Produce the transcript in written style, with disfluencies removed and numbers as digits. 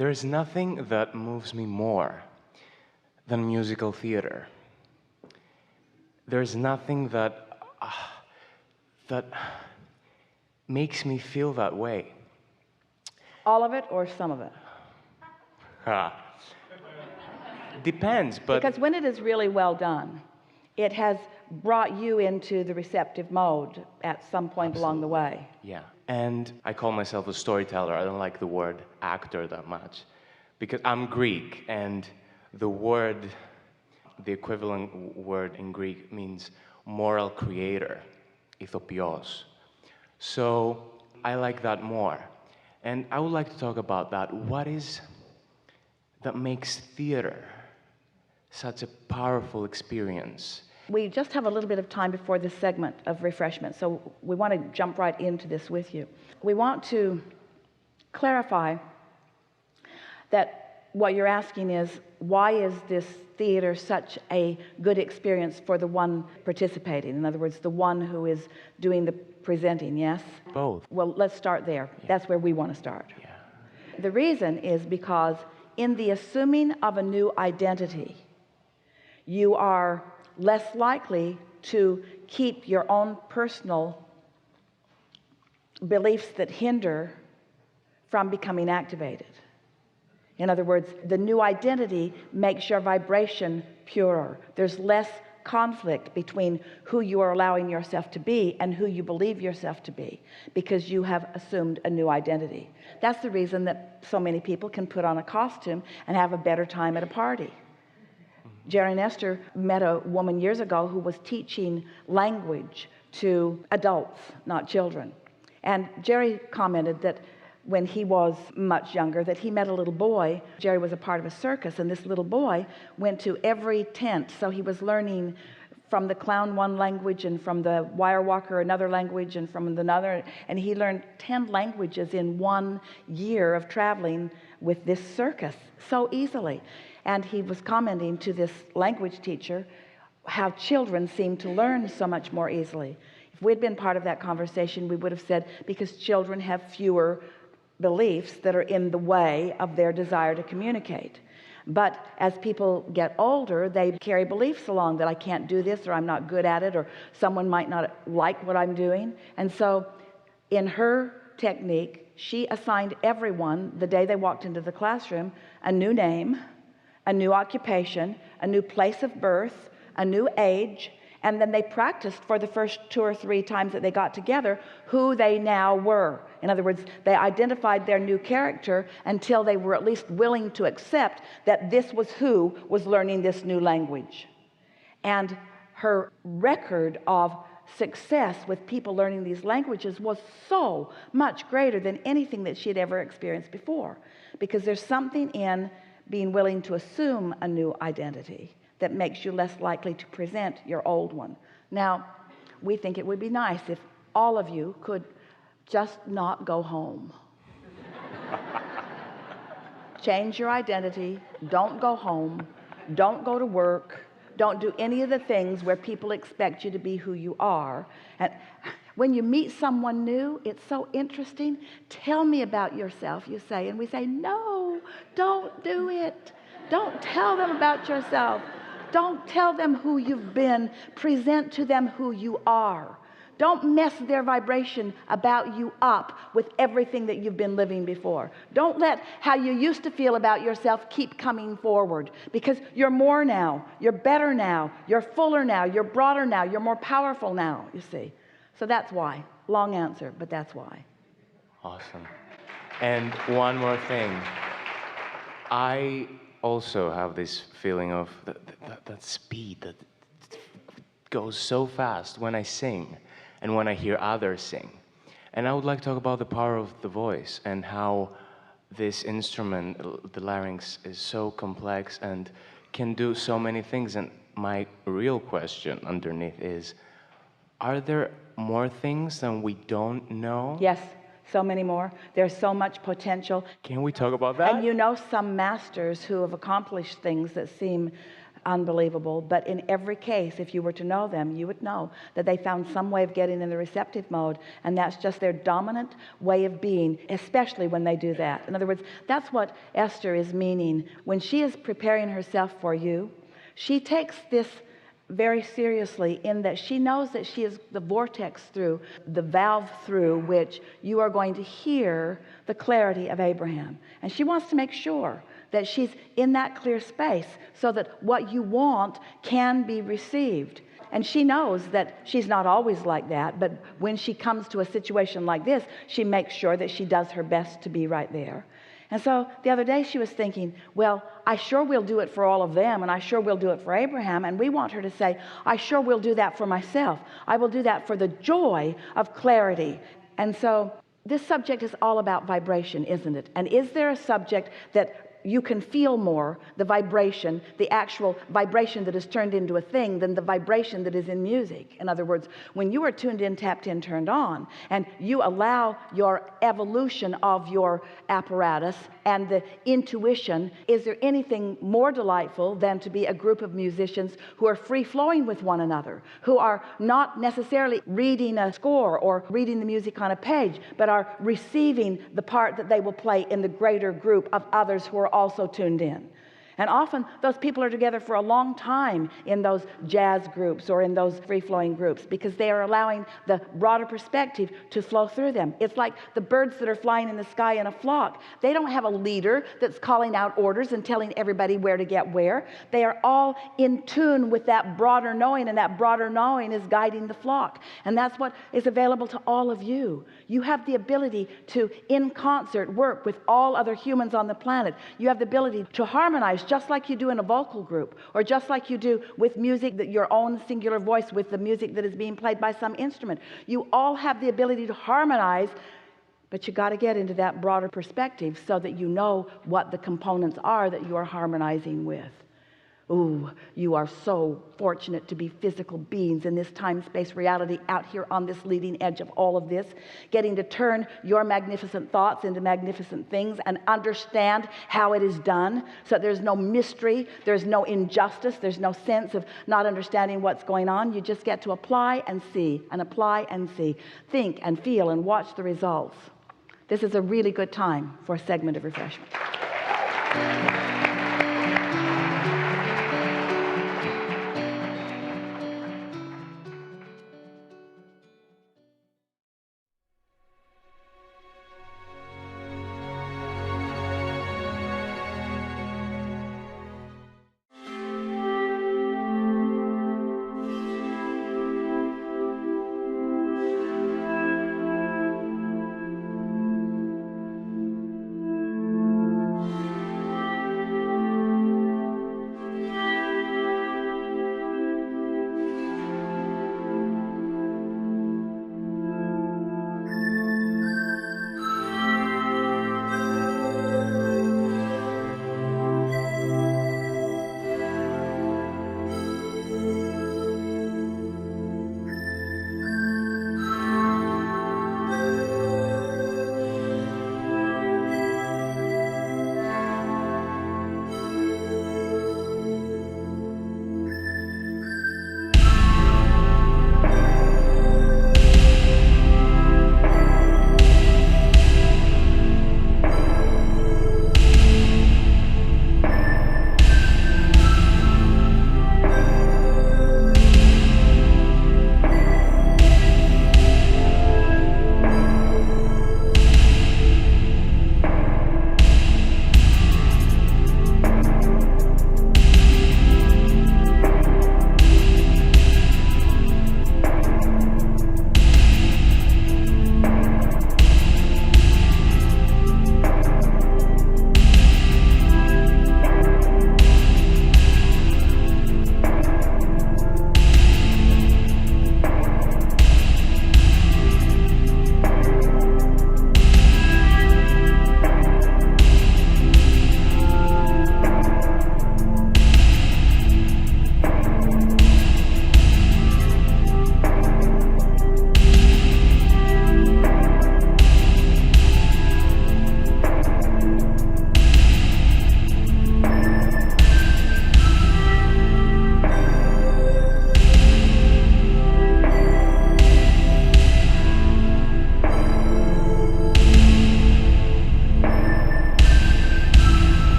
There's nothing that moves me more than musical theater. There's nothing that makes me feel that way. All of it or some of it? Depends, but... Because when it is really well done, it has brought you into the receptive mode at some point along the way. Yeah, and I call myself a storyteller. I don't like the word actor that much, because I'm Greek, and the equivalent word in Greek means moral creator, ηθοποιός. So I like that more. And I would like to talk about that. What is that makes theater such a powerful experience? We just have a little bit of time before this segment of refreshment, so we want to jump right into this with you. We want to clarify that what you're asking is, why is this theater such a good experience for the one participating? In other words, the one who is doing the presenting, yes? Both. Well, let's start there. Yeah. That's where we want to start. Yeah. The reason is because in the assuming of a new identity, you are less likely to keep your own personal beliefs that hinder from becoming activated. In other words, the new identity makes your vibration purer. There's less conflict between who you are allowing yourself to be and who you believe yourself to be, because you have assumed a new identity. That's the reason that so many people can put on a costume and have a better time at a party. Jerry and Esther met a woman years ago who was teaching language to adults, not children. And Jerry commented that when he was much younger, that he met a little boy. Jerry was a part of a circus, and this little boy went to every tent. So he was learning from the clown one language, and from the wire walker another language, and from another, and he learned 10 languages in 1 year of traveling with this circus so easily. And he was commenting to this language teacher how children seem to learn so much more easily. If we'd been part of that conversation, we would have said, because children have fewer beliefs that are in the way of their desire to communicate. But as people get older, they carry beliefs along that I can't do this, or I'm not good at it, or someone might not like what I'm doing. And so in her technique, she assigned everyone, the day they walked into the classroom, a new name, a new occupation, a new place of birth, a new age, and then they practiced for the first 2 or 3 times that they got together who they now were. In other words, they identified their new character until they were at least willing to accept that this was who was learning this new language. And her record of success with people learning these languages was so much greater than anything that she had ever experienced before, because there's something in being willing to assume a new identity that makes you less likely to present your old one. Now, we think it would be nice if all of you could just not go home. Change your identity, don't go home, don't go to work, don't do any of the things where people expect you to be who you are. And when you meet someone new, it's so interesting. Tell me about yourself, you say, and we say, no, don't do it. Don't tell them about yourself. Don't tell them who you've been. Present to them who you are. Don't mess their vibration about you up with everything that you've been living before. Don't let how you used to feel about yourself keep coming forward, because you're more now, you're better now, you're fuller now, you're broader now, you're more powerful now, you see. So that's why. Long answer, but that's why. Awesome. And one more thing. I also have this feeling of that speed that goes so fast when I sing and when I hear others sing. And I would like to talk about the power of the voice and how this instrument, the larynx, is so complex and can do so many things. And my real question underneath is, are there more things than we don't know? Yes, so many more. There's so much potential. Can we talk about that? And you know some masters who have accomplished things that seem unbelievable. But in every case, if you were to know them, you would know that they found some way of getting in the receptive mode, and that's just their dominant way of being, especially when they do that. In other words, that's what Esther is meaning. When she is preparing herself for you, she takes this very seriously, in that she knows that she is the vortex, through the valve through which you are going to hear the clarity of Abraham. And she wants to make sure that she's in that clear space so that what you want can be received. And she knows that she's not always like that, but when she comes to a situation like this, she makes sure that she does her best to be right there. And so the other day she was thinking, well, I sure will do it for all of them, and I sure will do it for Abraham. And we want her to say, I sure will do that for myself. I will do that for the joy of clarity. And so this subject is all about vibration, isn't it? And is there a subject that you can feel more, the vibration, the actual vibration that is turned into a thing, than the vibration that is in music? In other words, when you are tuned in, tapped in, turned on, and you allow your evolution of your apparatus and the intuition, is there anything more delightful than to be a group of musicians who are free-flowing with one another, who are not necessarily reading a score or reading the music on a page, but are receiving the part that they will play in the greater group of others who are also tuned in? And often those people are together for a long time in those jazz groups or in those free-flowing groups, because they are allowing the broader perspective to flow through them. It's like the birds that are flying in the sky in a flock. They don't have a leader that's calling out orders and telling everybody where to get where. They are all in tune with that broader knowing, and that broader knowing is guiding the flock. And that's what is available to all of you. You have the ability to, in concert, work with all other humans on the planet. You have the ability to harmonize, just like you do in a vocal group, or just like you do with music, that your own singular voice with the music that is being played by some instrument. You all have the ability to harmonize, but you got to get into that broader perspective so that you know what the components are that you are harmonizing with. Ooh, you are so fortunate to be physical beings in this time-space reality, out here on this leading edge of all of this, getting to turn your magnificent thoughts into magnificent things and understand how it is done, so that there's no mystery, there's no injustice, there's no sense of not understanding what's going on. You just get to apply and see, and apply and see, think and feel and watch the results. This is a really good time for a segment of refreshment.